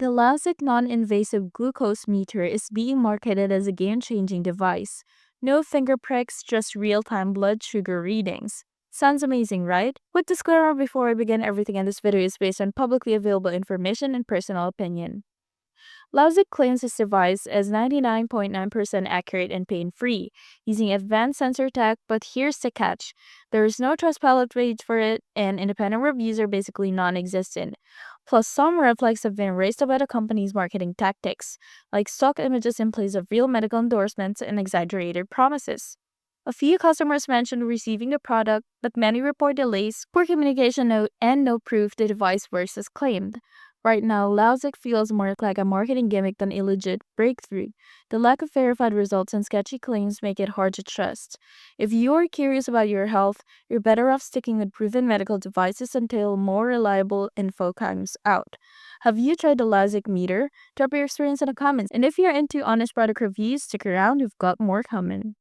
The Laozik non-invasive glucose meter is being marketed as a game-changing device. No finger pricks, just real-time blood sugar readings. Sounds amazing, right? Quick disclaimer before I begin, everything in this video is based on publicly available information and personal opinion. Laozik claims his device is 99.9% accurate and pain-free, using advanced sensor tech, but here's the catch. There is no Trustpilot page for it, and independent reviews are basically non-existent. Plus, some red flags have been raised about the company's marketing tactics, like stock images in place of real medical endorsements and exaggerated promises. A few customers mentioned receiving the product, but many report delays, poor communication note, and no proof the device works as claimed. Right now, Laozik feels more like a marketing gimmick than a legit breakthrough. The lack of verified results and sketchy claims make it hard to trust. If you're curious about your health, you're better off sticking with proven medical devices until more reliable info comes out. Have you tried the Laozik meter? Drop your experience in the comments. And if you're into honest product reviews, stick around, we've got more coming.